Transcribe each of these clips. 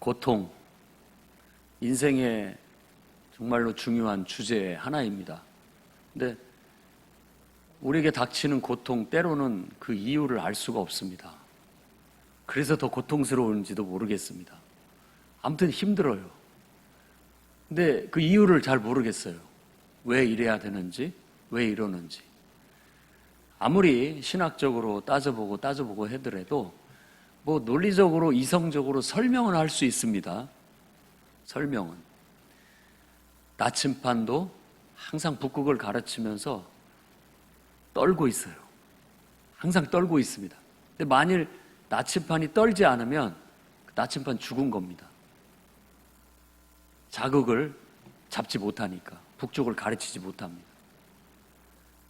고통, 인생의 정말로 중요한 주제의 하나입니다. 근데 우리에게 닥치는 고통, 때로는 그 이유를 알 수가 없습니다. 그래서 더 고통스러운지도 모르겠습니다. 아무튼 힘들어요. 근데 그 이유를 잘 모르겠어요. 왜 이래야 되는지, 왜 이러는지. 아무리 신학적으로 따져보고 하더라도 뭐 논리적으로, 이성적으로 설명은 할 수 있습니다. 설명은. 나침반도 항상 북극을 가르치면서 떨고 있어요. 항상 떨고 있습니다. 근데 만일 나침반이 떨지 않으면 나침반 죽은 겁니다. 자극을 잡지 못하니까, 북쪽을 가르치지 못합니다.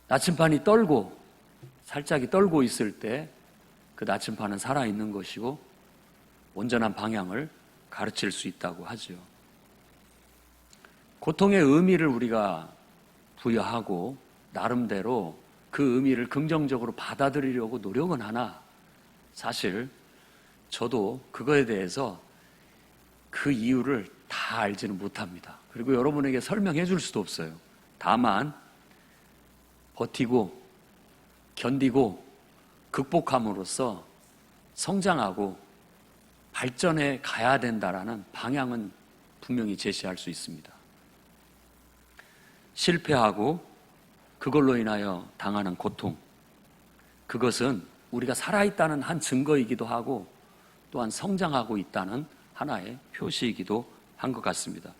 나침반이 떨고, 살짝이 떨고 있을 때 그 나침반은 살아있는 것이고 온전한 방향을 가르칠 수 있다고 하죠. 고통의 의미를 우리가 부여하고 나름대로 그 의미를 긍정적으로 받아들이려고 노력은 하나, 사실 저도 그거에 대해서 그 이유를 다 알지는 못합니다. 그리고 여러분에게 설명해 줄 수도 없어요. 다만 버티고 견디고 극복함으로써 성장하고 발전해 가야 된다라는 방향은 분명히 제시할 수 있습니다. 실패하고 그걸로 인하여 당하는 고통, 그것은 우리가 살아있다는 한 증거이기도 하고 또한 성장하고 있다는 하나의 표시이기도 한 것 같습니다.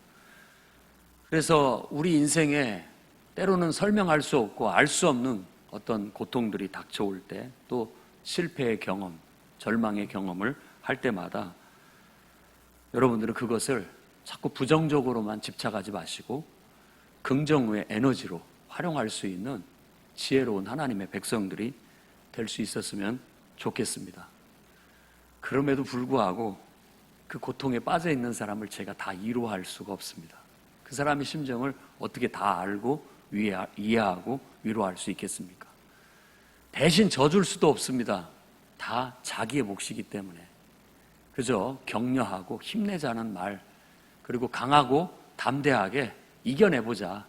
그래서 우리 인생에 때로는 설명할 수 없고 알 수 없는 어떤 고통들이 닥쳐올 때, 또 실패의 경험, 절망의 경험을 할 때마다 여러분들은 그것을 자꾸 부정적으로만 집착하지 마시고 긍정의 에너지로 활용할 수 있는 지혜로운 하나님의 백성들이 될 수 있었으면 좋겠습니다. 그럼에도 불구하고 그 고통에 빠져 있는 사람을 제가 다 위로할 수가 없습니다. 그 사람의 심정을 어떻게 다 알고 이해하고 위로할 수 있겠습니까? 대신 져줄 수도 없습니다. 다 자기의 몫이기 때문에. 그저 격려하고 힘내자는 말, 그리고 강하고 담대하게 이겨내보자.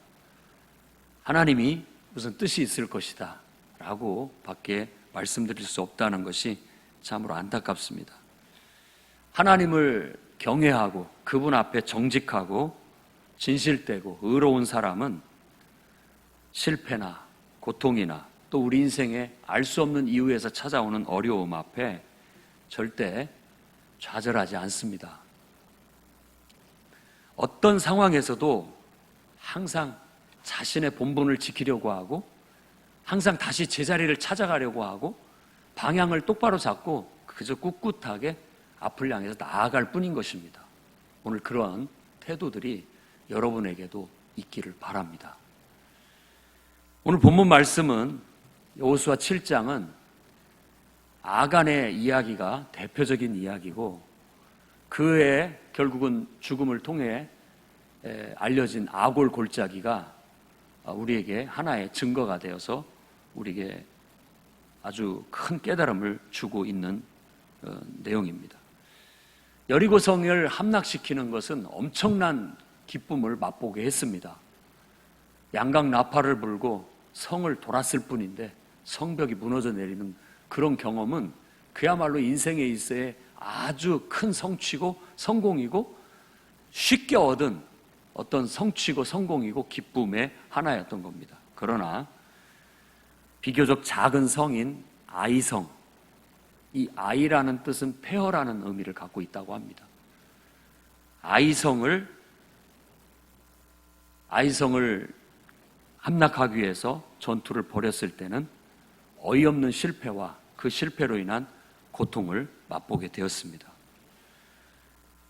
하나님이 무슨 뜻이 있을 것이다 라고 밖에 말씀드릴 수 없다는 것이 참으로 안타깝습니다. 하나님을 경외하고 그분 앞에 정직하고 진실되고 의로운 사람은 실패나 고통이나 또 우리 인생에 알 수 없는 이유에서 찾아오는 어려움 앞에 절대 좌절하지 않습니다. 어떤 상황에서도 항상 자신의 본분을 지키려고 하고 항상 다시 제자리를 찾아가려고 하고 방향을 똑바로 잡고 그저 꿋꿋하게 앞을 향해서 나아갈 뿐인 것입니다. 오늘 그런 태도들이 여러분에게도 있기를 바랍니다. 오늘 본문 말씀은 여호수아 7장은 아간의 이야기가 대표적인 이야기고 그의 결국은 죽음을 통해 알려진 아골 골짜기가 우리에게 하나의 증거가 되어서 우리에게 아주 큰 깨달음을 주고 있는 내용입니다. 여리고성을 함락시키는 것은 엄청난 기쁨을 맛보게 했습니다. 양각 나팔을 불고 성을 돌았을 뿐인데 성벽이 무너져 내리는 그런 경험은 그야말로 인생에 있어야 아주 큰 성취고 성공이고 쉽게 얻은 어떤 성취고 성공이고 기쁨의 하나였던 겁니다. 그러나 비교적 작은 성인 아이성, 이 아이라는 뜻은 폐허라는 의미를 갖고 있다고 합니다. 아이성을 함락하기 위해서 전투를 벌였을 때는 어이없는 실패와 그 실패로 인한 고통을 맛보게 되었습니다.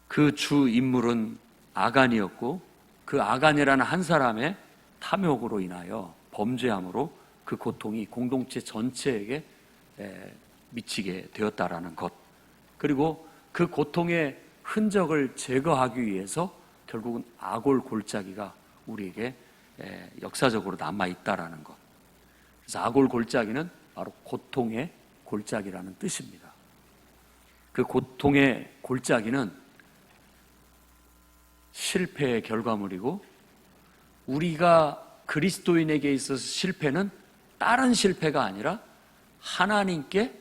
그 주 인물은 아간이었고 그 아간이라는 한 사람의 탐욕으로 인하여 범죄함으로 그 고통이 공동체 전체에게 미치게 되었다라는 것, 그리고 그 고통의 흔적을 제거하기 위해서 결국은 아골 골짜기가 우리에게 역사적으로 남아있다라는 것. 그래서 아골 골짜기는 바로 고통의 골짜기라는 뜻입니다. 그 고통의 골짜기는 실패의 결과물이고, 우리가 그리스도인에게 있어서 실패는 다른 실패가 아니라 하나님께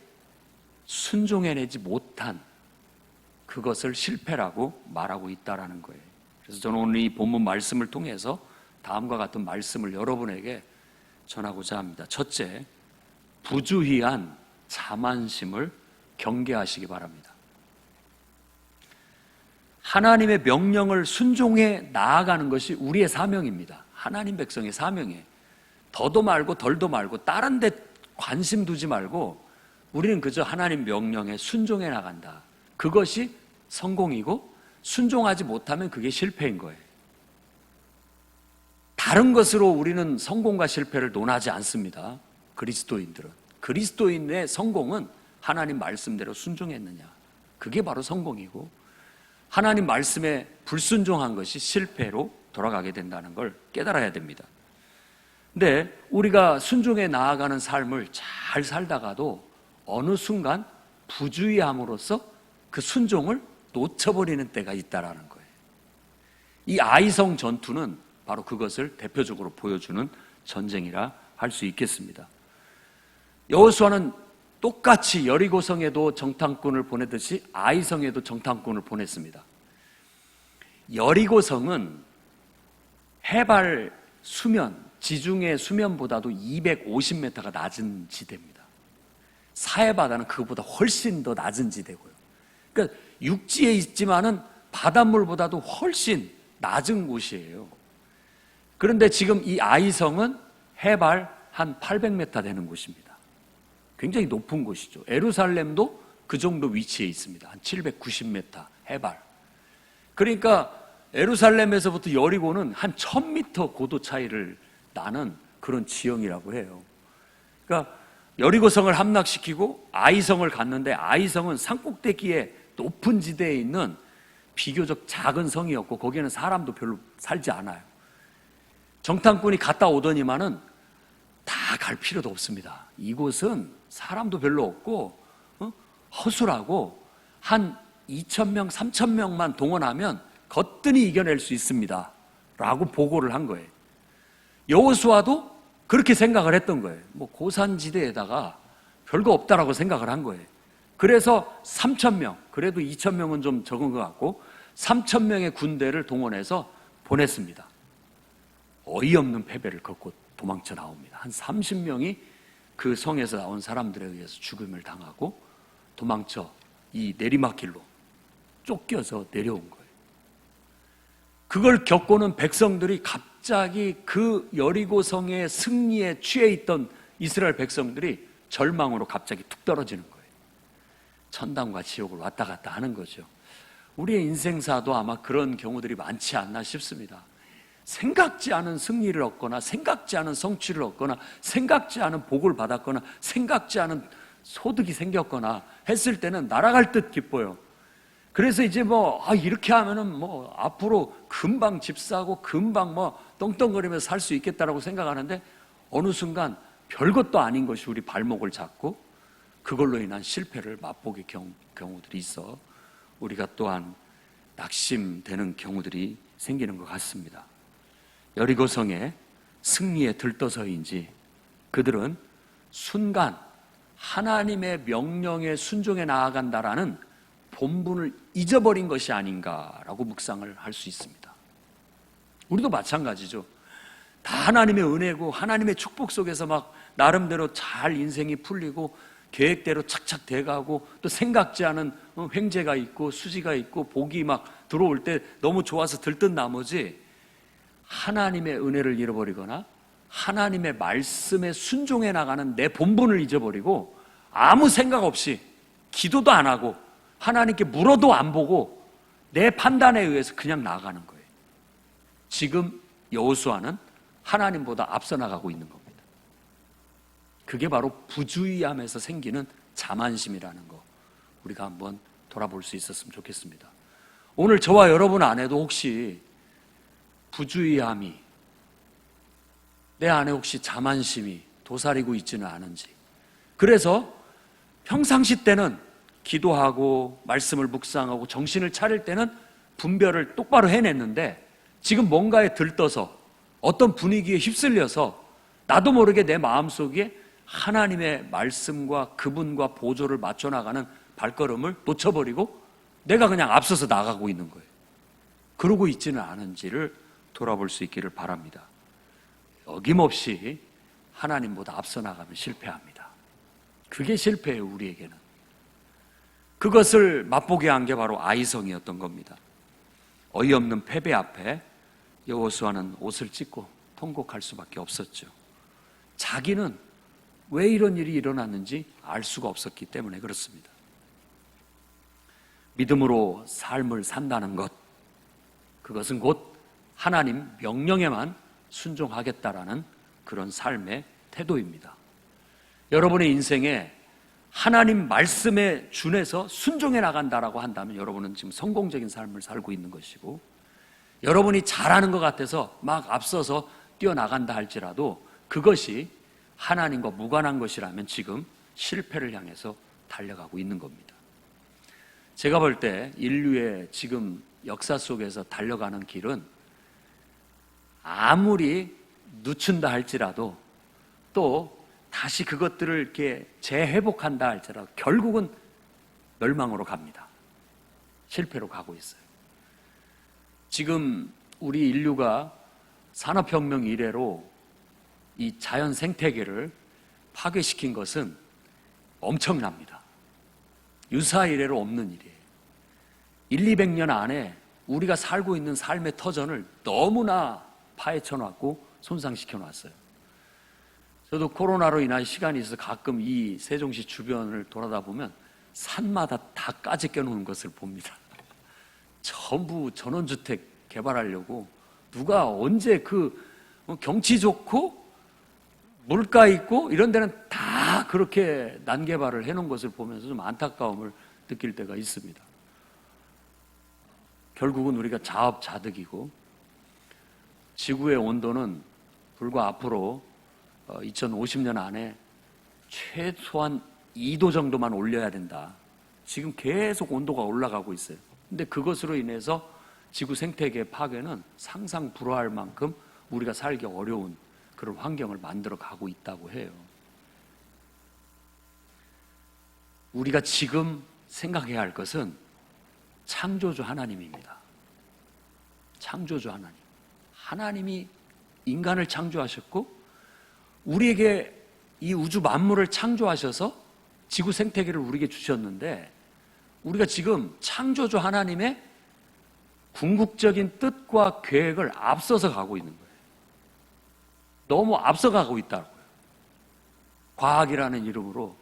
순종해내지 못한 그것을 실패라고 말하고 있다라는 거예요. 그래서 저는 오늘 이 본문 말씀을 통해서 다음과 같은 말씀을 여러분에게 전하고자 합니다. 첫째, 부주의한 자만심을 경계하시기 바랍니다. 하나님의 명령을 순종해 나아가는 것이 우리의 사명입니다. 하나님 백성의 사명이에요. 더도 말고 덜도 말고 다른 데 관심 두지 말고 우리는 그저 하나님 명령에 순종해 나간다. 그것이 성공이고, 순종하지 못하면 그게 실패인 거예요. 다른 것으로 우리는 성공과 실패를 논하지 않습니다. 그리스도인들은. 그리스도인의 성공은 하나님 말씀대로 순종했느냐, 그게 바로 성공이고, 하나님 말씀에 불순종한 것이 실패로 돌아가게 된다는 걸 깨달아야 됩니다. 근데 우리가 순종해 나아가는 삶을 잘 살다가도 어느 순간 부주의함으로써 그 순종을 놓쳐버리는 때가 있다라는 거예요. 이 아이성 전투는 바로 그것을 대표적으로 보여주는 전쟁이라 할 수 있겠습니다. 여호수아는 똑같이 여리고성에도 정탐꾼을 보내듯이 아이성에도 정탐꾼을 보냈습니다. 여리고성은 해발 수면, 지중해 수면보다도 250m가 낮은 지대입니다. 사해바다는 그것보다 훨씬 더 낮은 지대고요. 그러니까 육지에 있지만은 바닷물보다도 훨씬 낮은 곳이에요. 그런데 지금 이 아이성은 해발 한 800m 되는 곳입니다. 굉장히 높은 곳이죠. 예루살렘도 그 정도 위치에 있습니다. 한 790m 해발. 그러니까 예루살렘에서부터 여리고는 한 1000m 고도 차이를 나는 그런 지형이라고 해요. 그러니까 여리고성을 함락시키고 아이성을 갔는데, 아이성은 산꼭대기에 높은 지대에 있는 비교적 작은 성이었고 거기에는 사람도 별로 살지 않아요. 정탐꾼이 갔다 오더니만은 다 갈 필요도 없습니다. 이곳은 사람도 별로 없고 허술하고 한 2,000명, 3,000명만 동원하면 거뜬히 이겨낼 수 있습니다 라고 보고를 한 거예요. 여호수아도 그렇게 생각을 했던 거예요. 뭐 고산지대에다가 별거 없다라고 생각을 한 거예요. 그래서 3,000명, 그래도 2,000명은 좀 적은 것 같고 3,000명의 군대를 동원해서 보냈습니다. 어이없는 패배를 겪고 도망쳐 나옵니다. 한 30명이 그 성에서 나온 사람들에 의해서 죽음을 당하고 도망쳐 이 내리막길로 쫓겨서 내려온 거예요. 그걸 겪고는 백성들이 갑자기 그 여리고성의 승리에 취해 있던 이스라엘 백성들이 절망으로 갑자기 툭 떨어지는 거예요. 천당과 지옥을 왔다 갔다 하는 거죠. 우리의 인생사도 아마 그런 경우들이 많지 않나 싶습니다. 생각지 않은 승리를 얻거나 생각지 않은 성취를 얻거나 생각지 않은 복을 받았거나 생각지 않은 소득이 생겼거나 했을 때는 날아갈 듯 기뻐요. 그래서 이제 이렇게 하면은 앞으로 금방 집 사고 금방 떵떵거리면서 살 수 있겠다라고 생각하는데, 어느 순간 별것도 아닌 것이 우리 발목을 잡고 그걸로 인한 실패를 맛보게 경우들이 있어 우리가 또한 낙심되는 경우들이 생기는 것 같습니다. 여리고성의 승리에 들떠서인지 그들은 순간 하나님의 명령에 순종해 나아간다라는 본분을 잊어버린 것이 아닌가라고 묵상을 할 수 있습니다. 우리도 마찬가지죠. 다 하나님의 은혜고 하나님의 축복 속에서 막 나름대로 잘 인생이 풀리고 계획대로 착착 돼가고 또 생각지 않은 횡재가 있고 수지가 있고 복이 막 들어올 때 너무 좋아서 들뜬 나머지 하나님의 은혜를 잃어버리거나 하나님의 말씀에 순종해 나가는 내 본분을 잊어버리고 아무 생각 없이 기도도 안 하고 하나님께 물어도 안 보고 내 판단에 의해서 그냥 나아가는 거예요. 지금 여호수아는 하나님보다 앞서 나가고 있는 겁니다. 그게 바로 부주의함에서 생기는 자만심이라는 거, 우리가 한번 돌아볼 수 있었으면 좋겠습니다. 오늘 저와 여러분 안에도 혹시 부주의함이, 내 안에 혹시 자만심이 도사리고 있지는 않은지, 그래서 평상시 때는 기도하고 말씀을 묵상하고 정신을 차릴 때는 분별을 똑바로 해냈는데 지금 뭔가에 들떠서 어떤 분위기에 휩쓸려서 나도 모르게 내 마음속에 하나님의 말씀과 그분과 보조를 맞춰나가는 발걸음을 놓쳐버리고 내가 그냥 앞서서 나가고 있는 거예요. 그러고 있지는 않은지를 돌아볼 수 있기를 바랍니다. 어김없이 하나님보다 앞서 나가면 실패합니다. 그게 실패예요, 우리에게는. 그것을 맛보게 한 게 바로 아이성이었던 겁니다. 어이없는 패배 앞에 여호수아는 옷을 찢고 통곡할 수밖에 없었죠. 자기는 왜 이런 일이 일어났는지 알 수가 없었기 때문에 그렇습니다. 믿음으로 삶을 산다는 것, 그것은 곧 하나님 명령에만 순종하겠다라는 그런 삶의 태도입니다. 여러분의 인생에 하나님 말씀에 준해서 순종해 나간다라고 한다면 여러분은 지금 성공적인 삶을 살고 있는 것이고, 여러분이 잘하는 것 같아서 막 앞서서 뛰어나간다 할지라도 그것이 하나님과 무관한 것이라면 지금 실패를 향해서 달려가고 있는 겁니다. 제가 볼 때 인류의 지금 역사 속에서 달려가는 길은 아무리 늦춘다 할지라도 또 다시 그것들을 이렇게 재회복한다 할지라도 결국은 멸망으로 갑니다. 실패로 가고 있어요. 지금 우리 인류가 산업혁명 이래로 이 자연 생태계를 파괴시킨 것은 엄청납니다. 유사 이래로 없는 일이에요. 100~200년 안에 우리가 살고 있는 삶의 터전을 너무나 파헤쳐 놨고 손상시켜 놨어요. 저도 코로나로 인한 시간이 있어서 가끔 이 세종시 주변을 돌아다 보면 산마다 다 까짓겨 놓은 것을 봅니다. 전부 전원주택 개발하려고 누가 언제 그 경치 좋고 물가 있고 이런 데는 다 그렇게 난개발을 해놓은 것을 보면서 좀 안타까움을 느낄 때가 있습니다. 결국은 우리가 자업자득이고 지구의 온도는 불과 앞으로 2050년 안에 최소한 2도 정도만 올려야 된다. 지금 계속 온도가 올라가고 있어요. 근데 그것으로 인해서 지구 생태계 파괴는 상상 불허할 만큼 우리가 살기 어려운 그런 환경을 만들어 가고 있다고 해요. 우리가 지금 생각해야 할 것은 창조주 하나님입니다. 창조주 하나님. 하나님이 인간을 창조하셨고 우리에게 이 우주 만물을 창조하셔서 지구 생태계를 우리에게 주셨는데 우리가 지금 창조주 하나님의 궁극적인 뜻과 계획을 앞서서 가고 있는 거예요. 너무 앞서가고 있다고요. 과학이라는 이름으로,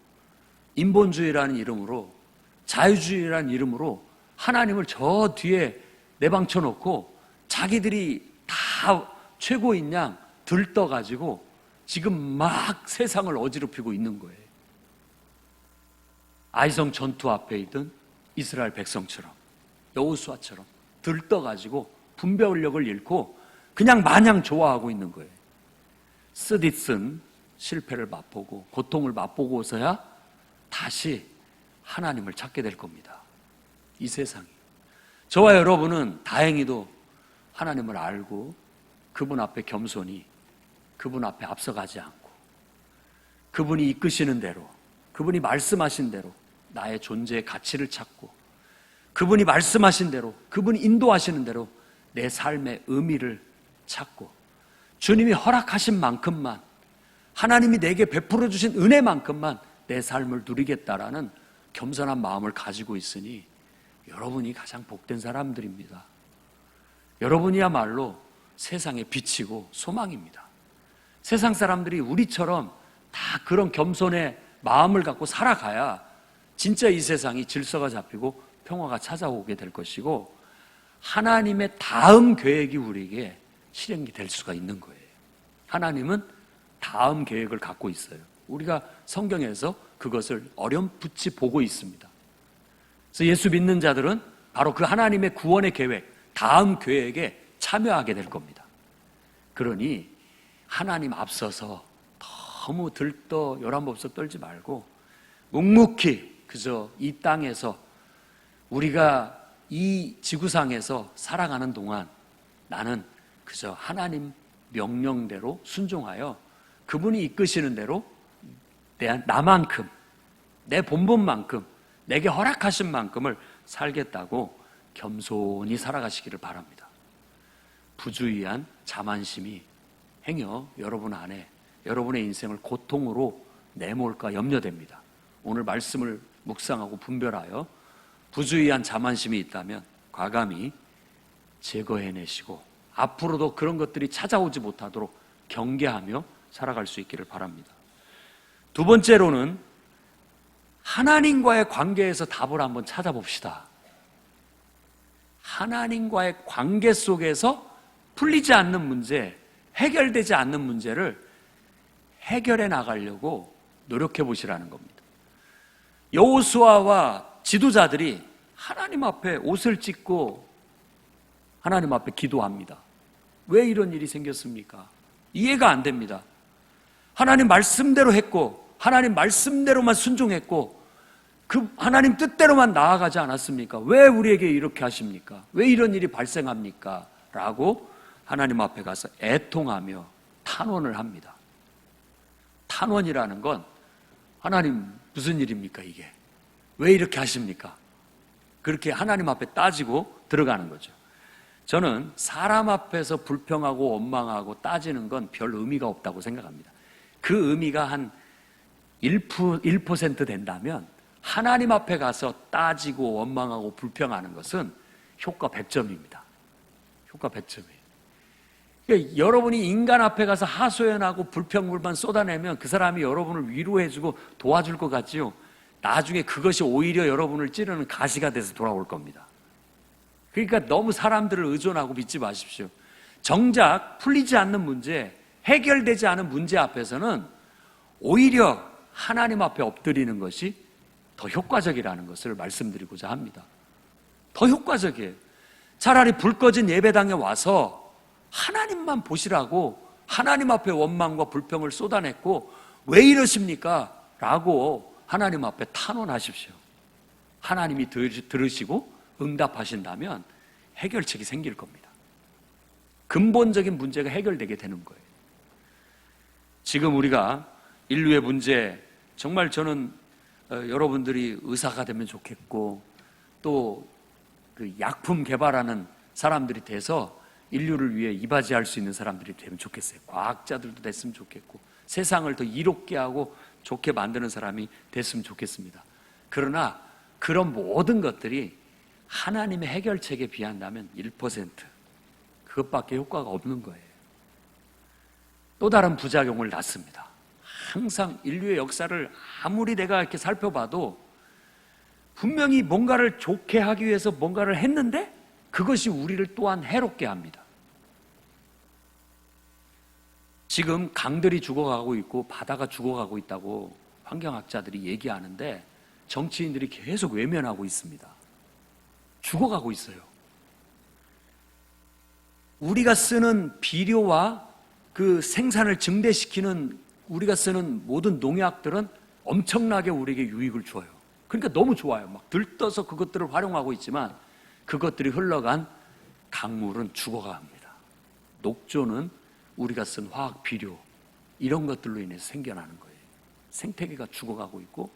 인본주의라는 이름으로, 자유주의라는 이름으로 하나님을 저 뒤에 내방쳐 놓고 자기들이 다 최고인 양 들떠가지고 지금 막 세상을 어지럽히고 있는 거예요. 아이성 전투 앞에 있던 이스라엘 백성처럼, 여호수아처럼 들떠가지고 분별력을 잃고 그냥 마냥 좋아하고 있는 거예요. 쓰디쓴 실패를 맛보고 고통을 맛보고서야 다시 하나님을 찾게 될 겁니다. 이 세상이. 저와 여러분은 다행히도 하나님을 알고 그분 앞에 겸손히 그분 앞에 앞서가지 않고 그분이 이끄시는 대로, 그분이 말씀하신 대로 나의 존재의 가치를 찾고 그분이 말씀하신 대로, 그분이 인도하시는 대로 내 삶의 의미를 찾고 주님이 허락하신 만큼만, 하나님이 내게 베풀어 주신 은혜만큼만 내 삶을 누리겠다라는 겸손한 마음을 가지고 있으니 여러분이 가장 복된 사람들입니다. 여러분이야말로 세상의 빛이고 소망입니다. 세상 사람들이 우리처럼 다 그런 겸손의 마음을 갖고 살아가야 진짜 이 세상이 질서가 잡히고 평화가 찾아오게 될 것이고 하나님의 다음 계획이 우리에게 실행이 될 수가 있는 거예요. 하나님은 다음 계획을 갖고 있어요. 우리가 성경에서 그것을 어렴풋이 보고 있습니다. 그래서 예수 믿는 자들은 바로 그 하나님의 구원의 계획, 다음 계획에 참여하게 될 겁니다. 그러니 하나님 앞서서 너무 들떠 요란법석 떨지 말고 묵묵히 그저 이 땅에서 우리가 이 지구상에서 살아가는 동안 나는 그저 하나님 명령대로 순종하여 그분이 이끄시는 대로 나만큼, 내 본분만큼, 내게 허락하신 만큼을 살겠다고 겸손히 살아가시기를 바랍니다. 부주의한 자만심이 행여 여러분 안에 여러분의 인생을 고통으로 내몰까 염려됩니다. 오늘 말씀을 묵상하고 분별하여 부주의한 자만심이 있다면 과감히 제거해내시고 앞으로도 그런 것들이 찾아오지 못하도록 경계하며 살아갈 수 있기를 바랍니다. 두 번째로는 하나님과의 관계에서 답을 한번 찾아봅시다. 하나님과의 관계 속에서 풀리지 않는 문제, 해결되지 않는 문제를 해결해 나가려고 노력해 보시라는 겁니다. 여호수아와 지도자들이 하나님 앞에 옷을 찢고 하나님 앞에 기도합니다. 왜 이런 일이 생겼습니까? 이해가 안 됩니다. 하나님 말씀대로 했고 하나님 말씀대로만 순종했고 그 하나님 뜻대로만 나아가지 않았습니까? 왜 우리에게 이렇게 하십니까? 왜 이런 일이 발생합니까? 라고 하나님 앞에 가서 애통하며 탄원을 합니다. 탄원이라는 건 하나님 무슨 일입니까 이게? 왜 이렇게 하십니까? 그렇게 하나님 앞에 따지고 들어가는 거죠. 저는 사람 앞에서 불평하고 원망하고 따지는 건 별 의미가 없다고 생각합니다. 그 의미가 한 1% 된다면 하나님 앞에 가서 따지고 원망하고 불평하는 것은 효과 100점입니다. 효과 100점이에요. 그러니까 여러분이 인간 앞에 가서 하소연하고 불평불만 쏟아내면 그 사람이 여러분을 위로해주고 도와줄 것 같지요. 나중에 그것이 오히려 여러분을 찌르는 가시가 돼서 돌아올 겁니다. 그러니까 너무 사람들을 의존하고 믿지 마십시오. 정작 풀리지 않는 문제, 해결되지 않은 문제 앞에서는 오히려 하나님 앞에 엎드리는 것이 더 효과적이라는 것을 말씀드리고자 합니다. 더 효과적이에요. 차라리 불 꺼진 예배당에 와서 하나님만 보시라고 하나님 앞에 원망과 불평을 쏟아냈고 왜 이러십니까? 라고 하나님 앞에 탄원하십시오. 하나님이 들으시고 응답하신다면 해결책이 생길 겁니다. 근본적인 문제가 해결되게 되는 거예요. 지금 우리가 인류의 문제, 정말 저는 여러분들이 의사가 되면 좋겠고 또 그 약품 개발하는 사람들이 돼서 인류를 위해 이바지할 수 있는 사람들이 되면 좋겠어요. 과학자들도 됐으면 좋겠고 세상을 더 이롭게 하고 좋게 만드는 사람이 됐으면 좋겠습니다. 그러나 그런 모든 것들이 하나님의 해결책에 비한다면 1%, 그것밖에 효과가 없는 거예요. 또 다른 부작용을 낳습니다. 항상 인류의 역사를 아무리 내가 이렇게 살펴봐도 분명히 뭔가를 좋게 하기 위해서 뭔가를 했는데 그것이 우리를 또한 해롭게 합니다. 지금 강들이 죽어가고 있고 바다가 죽어가고 있다고 환경학자들이 얘기하는데 정치인들이 계속 외면하고 있습니다. 죽어가고 있어요. 우리가 쓰는 비료와 그 생산을 증대시키는 우리가 쓰는 모든 농약들은 엄청나게 우리에게 유익을 줘요. 그러니까 너무 좋아요. 막 들떠서 그것들을 활용하고 있지만 그것들이 흘러간 강물은 죽어갑니다. 녹조는 우리가 쓴 화학 비료 이런 것들로 인해서 생겨나는 거예요. 생태계가 죽어가고 있고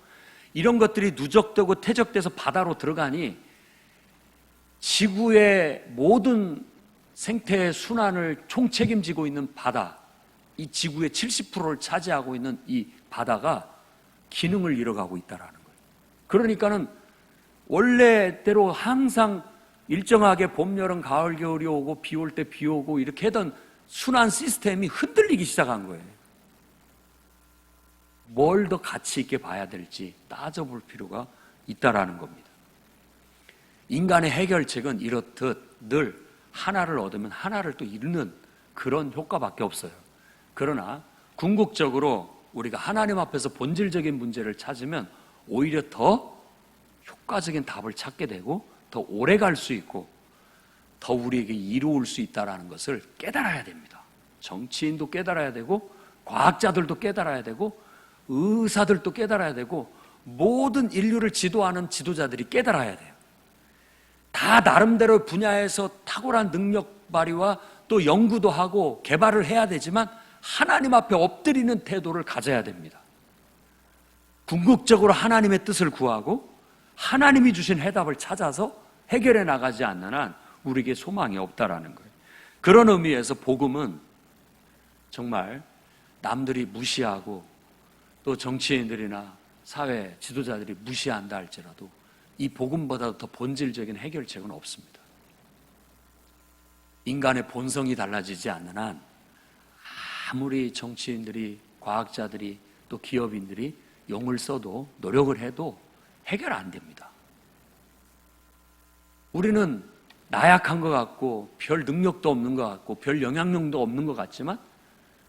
이런 것들이 누적되고 퇴적돼서 바다로 들어가니 지구의 모든 생태 순환을 총책임지고 있는 바다, 이 지구의 70%를 차지하고 있는 이 바다가 기능을 잃어가고 있다라는 거예요. 그러니까는 원래대로 항상 일정하게 봄, 여름, 가을, 겨울이 오고 비 올 때 비 오고 이렇게 하던 순환 시스템이 흔들리기 시작한 거예요. 뭘 더 가치 있게 봐야 될지 따져볼 필요가 있다라는 겁니다. 인간의 해결책은 이렇듯 늘 하나를 얻으면 하나를 또 잃는 그런 효과밖에 없어요. 그러나 궁극적으로 우리가 하나님 앞에서 본질적인 문제를 찾으면 오히려 더 효과적인 답을 찾게 되고 더 오래 갈 수 있고 더 우리에게 이로울 수 있다는 것을 깨달아야 됩니다. 정치인도 깨달아야 되고 과학자들도 깨달아야 되고 의사들도 깨달아야 되고 모든 인류를 지도하는 지도자들이 깨달아야 돼요. 다 나름대로 분야에서 탁월한 능력 발휘와 또 연구도 하고 개발을 해야 되지만 하나님 앞에 엎드리는 태도를 가져야 됩니다. 궁극적으로 하나님의 뜻을 구하고 하나님이 주신 해답을 찾아서 해결해 나가지 않는 한 우리에게 소망이 없다라는 거예요. 그런 의미에서 복음은 정말 남들이 무시하고 또 정치인들이나 사회 지도자들이 무시한다 할지라도 이 복음보다 더 본질적인 해결책은 없습니다. 인간의 본성이 달라지지 않는 한 아무리 정치인들이, 과학자들이, 또 기업인들이 용을 써도 노력을 해도 해결 안 됩니다. 우리는 나약한 것 같고 별 능력도 없는 것 같고 별 영향력도 없는 것 같지만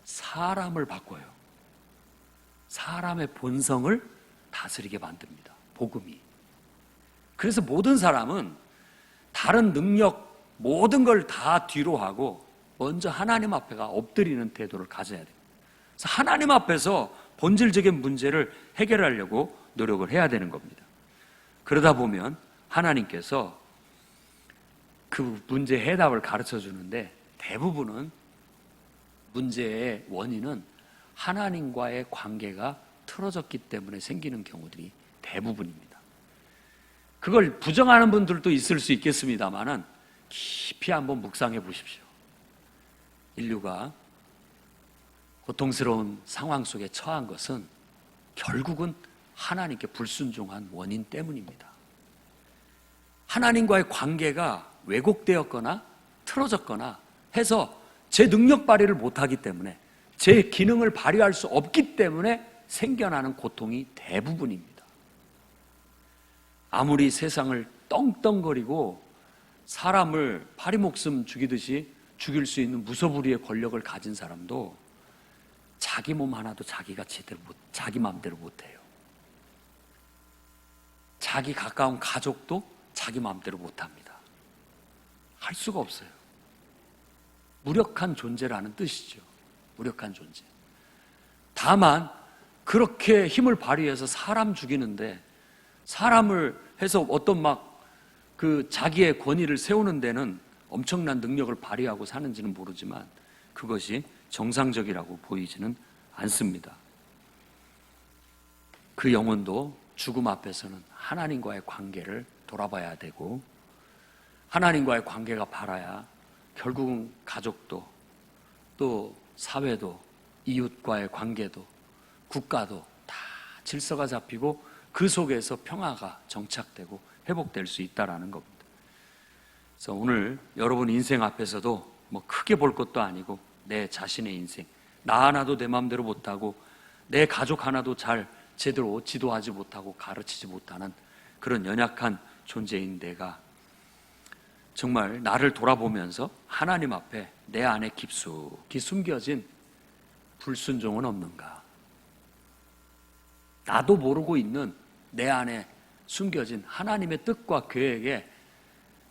사람을 바꿔요. 사람의 본성을 다스리게 만듭니다. 복음이. 그래서 모든 사람은 다른 능력 모든 걸 다 뒤로 하고 먼저 하나님 앞에가 엎드리는 태도를 가져야 돼요. 그래서 하나님 앞에서 본질적인 문제를 해결하려고 노력을 해야 되는 겁니다. 그러다 보면 하나님께서 그 문제의 해답을 가르쳐 주는데 대부분은 문제의 원인은 하나님과의 관계가 틀어졌기 때문에 생기는 경우들이 대부분입니다. 그걸 부정하는 분들도 있을 수 있겠습니다만은 깊이 한번 묵상해 보십시오. 인류가 고통스러운 상황 속에 처한 것은 결국은 하나님께 불순종한 원인 때문입니다. 하나님과의 관계가 왜곡되었거나 틀어졌거나 해서 제 능력 발휘를 못하기 때문에 제 기능을 발휘할 수 없기 때문에 생겨나는 고통이 대부분입니다. 아무리 세상을 떵떵거리고 사람을 파리목숨 죽이듯이 죽일 수 있는 무소불위의 권력을 가진 사람도 자기 몸 하나도 자기가 자기 마음대로 못해요. 자기 가까운 가족도 자기 마음대로 못합니다. 할 수가 없어요. 무력한 존재라는 뜻이죠. 무력한 존재. 다만 그렇게 힘을 발휘해서 사람 죽이는데 사람을 해서 어떤 그 자기의 권위를 세우는 데는 엄청난 능력을 발휘하고 사는지는 모르지만 그것이 정상적이라고 보이지는 않습니다. 그 영혼도 죽음 앞에서는 하나님과의 관계를 돌아봐야 되고 하나님과의 관계가 바라야 결국은 가족도 또 사회도 이웃과의 관계도 국가도 다 질서가 잡히고 그 속에서 평화가 정착되고 회복될 수 있다는 겁니다. 그래서 오늘 여러분 인생 앞에서도 크게 볼 것도 아니고 내 자신의 인생, 나 하나도 내 마음대로 못하고 내 가족 하나도 잘 제대로 지도하지 못하고 가르치지 못하는 그런 연약한 존재인 내가 정말 나를 돌아보면서 하나님 앞에 내 안에 깊숙이 숨겨진 불순종은 없는가? 나도 모르고 있는 내 안에 숨겨진 하나님의 뜻과 계획에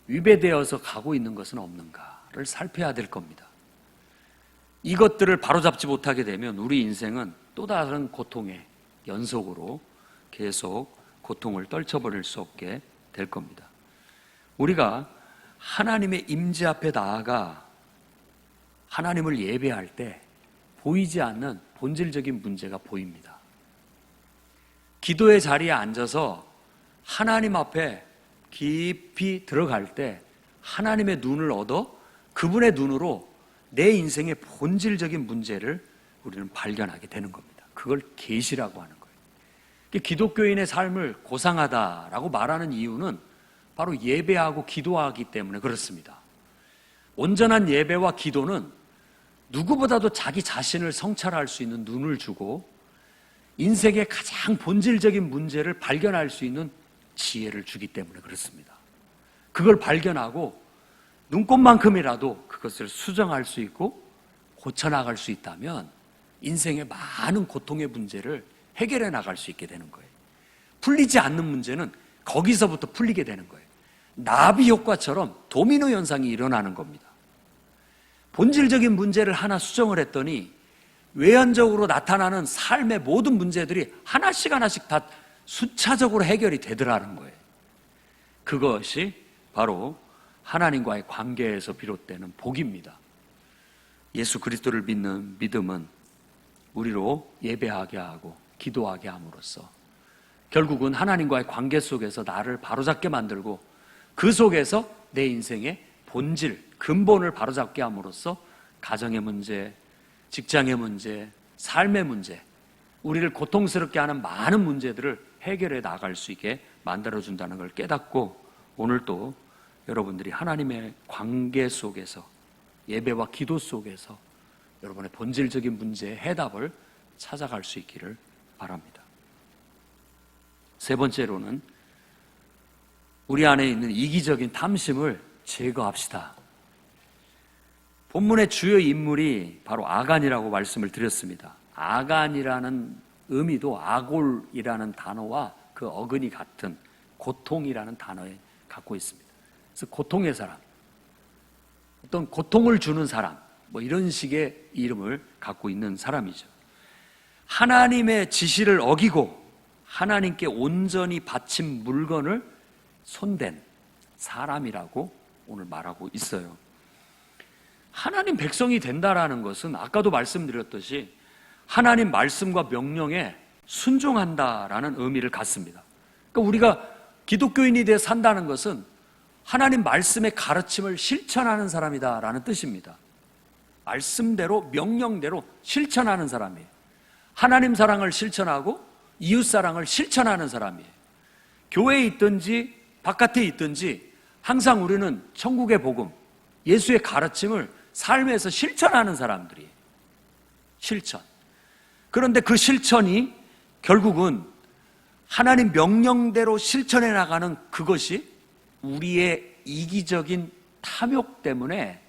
위배되어서 가고 있는 것은 없는가를 살펴야 될 겁니다. 이것들을 바로잡지 못하게 되면 우리 인생은 또 다른 고통의 연속으로 계속 고통을 떨쳐버릴 수 없게 될 겁니다. 우리가 하나님의 임재 앞에 나아가 하나님을 예배할 때 보이지 않는 본질적인 문제가 보입니다. 기도의 자리에 앉아서 하나님 앞에 깊이 들어갈 때 하나님의 눈을 얻어 그분의 눈으로 내 인생의 본질적인 문제를 우리는 발견하게 되는 겁니다. 그걸 계시라고 하는 거예요. 기독교인의 삶을 고상하다라고 말하는 이유는 바로 예배하고 기도하기 때문에 그렇습니다. 온전한 예배와 기도는 누구보다도 자기 자신을 성찰할 수 있는 눈을 주고 인생의 가장 본질적인 문제를 발견할 수 있는 지혜를 주기 때문에 그렇습니다. 그걸 발견하고 눈꼽만큼이라도 그것을 수정할 수 있고 고쳐나갈 수 있다면 인생의 많은 고통의 문제를 해결해 나갈 수 있게 되는 거예요. 풀리지 않는 문제는 거기서부터 풀리게 되는 거예요. 나비 효과처럼 도미노 현상이 일어나는 겁니다. 본질적인 문제를 하나 수정을 했더니 외연적으로 나타나는 삶의 모든 문제들이 하나씩 하나씩 다 순차적으로 해결이 되더라는 거예요. 그것이 바로 하나님과의 관계에서 비롯되는 복입니다. 예수 그리스도를 믿는 믿음은 우리로 예배하게 하고 기도하게 함으로써 결국은 하나님과의 관계 속에서 나를 바로잡게 만들고 그 속에서 내 인생의 본질, 근본을 바로잡게 함으로써 가정의 문제, 직장의 문제, 삶의 문제, 우리를 고통스럽게 하는 많은 문제들을 해결해 나갈 수 있게 만들어준다는 걸 깨닫고 오늘 또 여러분들이 하나님의 관계 속에서 예배와 기도 속에서 여러분의 본질적인 문제의 해답을 찾아갈 수 있기를 바랍니다. 세 번째로는 우리 안에 있는 이기적인 탐심을 제거합시다. 본문의 주요 인물이 바로 아간이라고 말씀을 드렸습니다. 아간이라는 의미도 아골이라는 단어와 그 어근이 같은 고통이라는 단어에 갖고 있습니다. 그래서 고통의 사람, 어떤 고통을 주는 사람, 뭐 이런 식의 이름을 갖고 있는 사람이죠. 하나님의 지시를 어기고 하나님께 온전히 바친 물건을 손댄 사람이라고 오늘 말하고 있어요. 하나님 백성이 된다라는 것은 아까도 말씀드렸듯이 하나님 말씀과 명령에 순종한다라는 의미를 갖습니다. 그러니까 우리가 기독교인이 되어 산다는 것은 하나님 말씀의 가르침을 실천하는 사람이다라는 뜻입니다. 말씀대로 명령대로 실천하는 사람이에요. 하나님 사랑을 실천하고 이웃 사랑을 실천하는 사람이에요. 교회에 있든지 바깥에 있든지 항상 우리는 천국의 복음, 예수의 가르침을 삶에서 실천하는 사람들이에요. 실천. 그런데 그 실천이 결국은 하나님 명령대로 실천해 나가는 그것이 우리의 이기적인 탐욕 때문에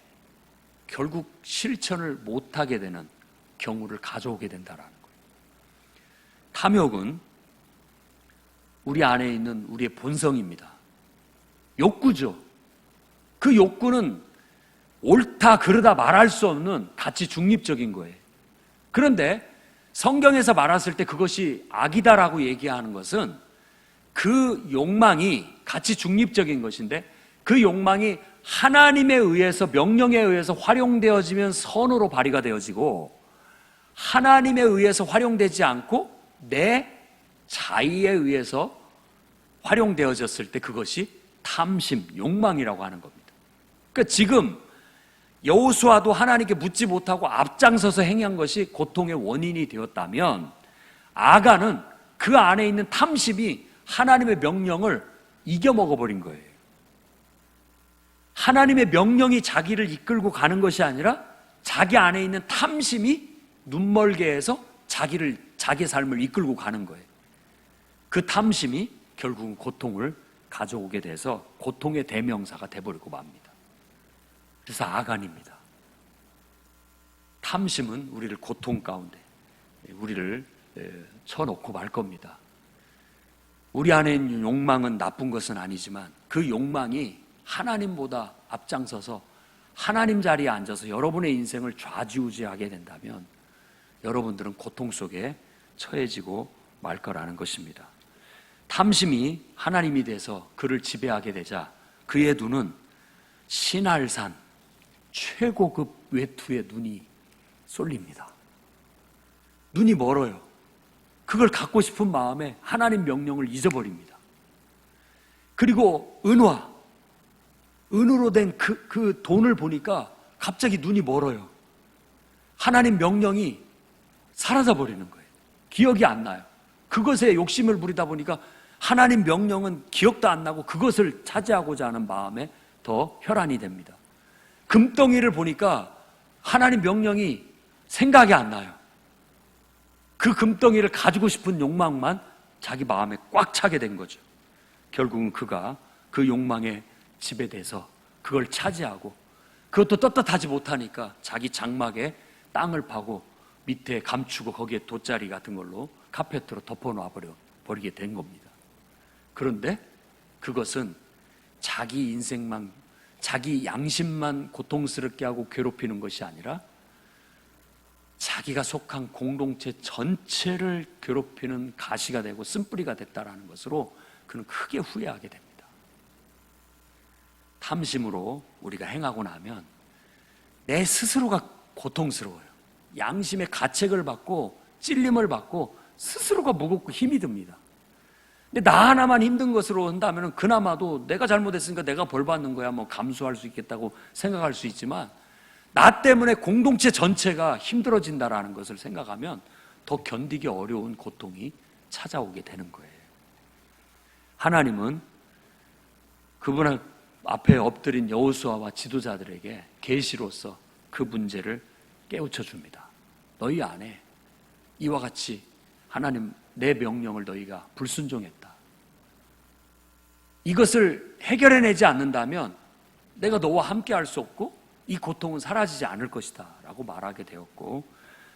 결국 실천을 못하게 되는 경우를 가져오게 된다는 거예요. 탐욕은 우리 안에 있는 우리의 본성입니다. 욕구죠. 그 욕구는 옳다 그르다 말할 수 없는 가치 중립적인 거예요. 그런데 성경에서 말했을 때 그것이 악이다라고 얘기하는 것은 그 욕망이 가치 중립적인 것인데 그 욕망이 하나님에 의해서 명령에 의해서 활용되어지면 선으로 발휘가 되어지고 하나님에 의해서 활용되지 않고 내 자의에 의해서 활용되어졌을 때 그것이 탐심, 욕망이라고 하는 겁니다. 그러니까 지금 여호수아도 하나님께 묻지 못하고 앞장서서 행한 것이 고통의 원인이 되었다면 아간은 그 안에 있는 탐심이 하나님의 명령을 이겨먹어버린 거예요. 하나님의 명령이 자기를 이끌고 가는 것이 아니라 자기 안에 있는 탐심이 눈멀게 해서 자기 삶을 이끌고 가는 거예요. 그 탐심이 결국은 고통을 가져오게 돼서 고통의 대명사가 돼버리고 맙니다. 그래서 아간입니다. 탐심은 우리를 고통 가운데 우리를 쳐놓고 말 겁니다. 우리 안에 있는 욕망은 나쁜 것은 아니지만 그 욕망이 하나님보다 앞장서서 하나님 자리에 앉아서 여러분의 인생을 좌지우지하게 된다면 여러분들은 고통 속에 처해지고 말 거라는 것입니다. 탐심이 하나님이 돼서 그를 지배하게 되자 그의 눈은 신할산 최고급 외투에 눈이 쏠립니다. 눈이 멀어요. 그걸 갖고 싶은 마음에 하나님 명령을 잊어버립니다. 그리고 은으로 된 그 돈을 보니까 갑자기 눈이 멀어요. 하나님 명령이 사라져버리는 거예요. 기억이 안 나요. 그것에 욕심을 부리다 보니까 하나님 명령은 기억도 안 나고 그것을 차지하고자 하는 마음에 더 혈안이 됩니다. 금덩이를 보니까 하나님 명령이 생각이 안 나요. 그 금덩이를 가지고 싶은 욕망만 자기 마음에 꽉 차게 된 거죠. 결국은 그가 그 욕망에 지배돼서 그걸 차지하고 그것도 떳떳하지 못하니까 자기 장막에 땅을 파고 밑에 감추고 거기에 돗자리 같은 걸로 카페트로 덮어놔버리게 된 겁니다. 그런데 그것은 자기 인생만, 자기 양심만 고통스럽게 하고 괴롭히는 것이 아니라 자기가 속한 공동체 전체를 괴롭히는 가시가 되고 쓴뿌리가 됐다라는 것으로 그는 크게 후회하게 됩니다. 탐심으로 우리가 행하고 나면 내 스스로가 고통스러워요. 양심의 가책을 받고 찔림을 받고 스스로가 무겁고 힘이 듭니다. 근데 나 하나만 힘든 것으로 한다면 그나마도 내가 잘못했으니까 내가 벌 받는 거야 뭐 감수할 수 있겠다고 생각할 수 있지만, 나 때문에 공동체 전체가 힘들어진다라는 것을 생각하면 더 견디기 어려운 고통이 찾아오게 되는 거예요. 하나님은 그분 앞에 엎드린 여호수아와 지도자들에게 계시로서 그 문제를 깨우쳐 줍니다. 너희 안에 이와 같이 하나님 내 명령을 너희가 불순종했다. 이것을 해결해내지 않는다면 내가 너와 함께 할 수 없고 이 고통은 사라지지 않을 것이다 라고 말하게 되었고,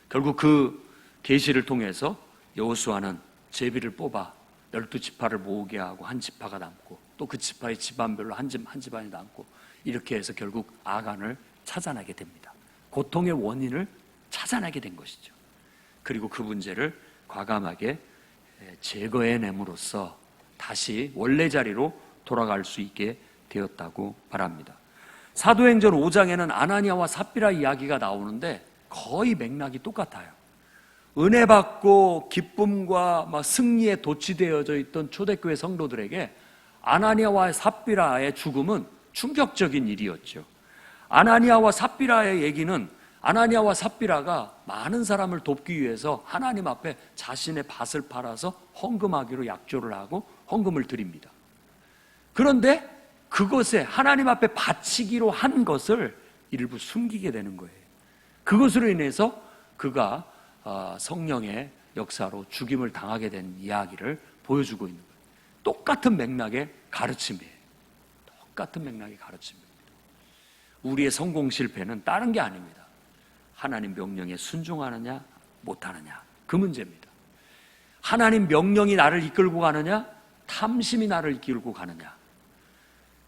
결국 그 계시를 통해서 여호수아는 제비를 뽑아 12지파를 모으게 하고 한 지파가 남고 또 그 지파의 집안별로 한 집안이 남고, 이렇게 해서 결국 아간을 찾아내게 됩니다. 고통의 원인을 찾아내게 된 것이죠. 그리고 그 문제를 과감하게 제거해냄으로써 다시 원래 자리로 돌아갈 수 있게 되었다고 말합니다. 사도행전 5장에는 아나니아와 삽비라 이야기가 나오는데 거의 맥락이 똑같아요. 은혜 받고 기쁨과 승리에 도취되어져 있던 초대교회 성도들에게 아나니아와 삽비라의 죽음은 충격적인 일이었죠. 아나니아와 삽비라의 얘기는 아나니아와 삽비라가 많은 사람을 돕기 위해서 하나님 앞에 자신의 밭을 팔아서 헌금하기로 약조를 하고 헌금을 드립니다. 그런데 그것에 하나님 앞에 바치기로 한 것을 일부 숨기게 되는 거예요. 그것으로 인해서 그가 성령의 역사로 죽임을 당하게 된 이야기를 보여주고 있는 거예요. 똑같은 맥락의 가르침이에요. 똑같은 맥락의 가르침입니다. 우리의 성공 실패는 다른 게 아닙니다. 하나님 명령에 순종하느냐 못하느냐, 그 문제입니다. 하나님 명령이 나를 이끌고 가느냐, 탐심이 나를 이끌고 가느냐,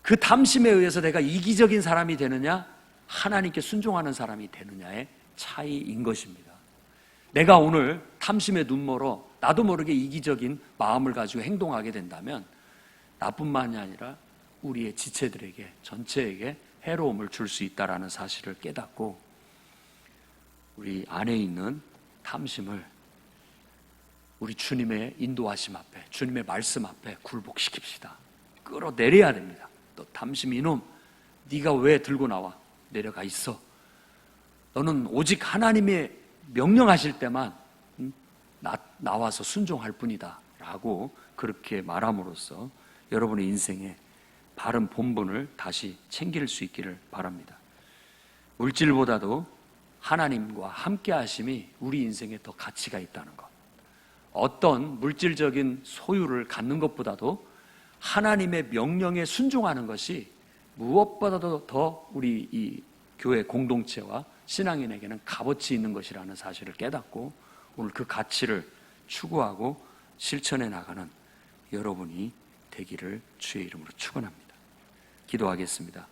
그 탐심에 의해서 내가 이기적인 사람이 되느냐, 하나님께 순종하는 사람이 되느냐의 차이인 것입니다. 내가 오늘 탐심에 눈멀어 나도 모르게 이기적인 마음을 가지고 행동하게 된다면 나뿐만이 아니라 우리의 지체들에게, 전체에게 해로움을 줄 수 있다는 사실을 깨닫고 우리 안에 있는 탐심을 우리 주님의 인도하심 앞에, 주님의 말씀 앞에 굴복시킵시다. 끌어내려야 됩니다. 너 탐심 이놈, 네가 왜 들고 나와? 내려가 있어. 너는 오직 하나님의 명령하실 때만 나와서 순종할 뿐이다 라고 그렇게 말함으로써 여러분의 인생에 바른 본분을 다시 챙길 수 있기를 바랍니다. 물질보다도 하나님과 함께 하심이 우리 인생에 더 가치가 있다는 것, 어떤 물질적인 소유를 갖는 것보다도 하나님의 명령에 순종하는 것이 무엇보다도 더 우리 이 교회 공동체와 신앙인에게는 값어치 있는 것이라는 사실을 깨닫고 오늘 그 가치를 추구하고 실천해 나가는 여러분이 되기를 주의 이름으로 축원합니다. 기도하겠습니다.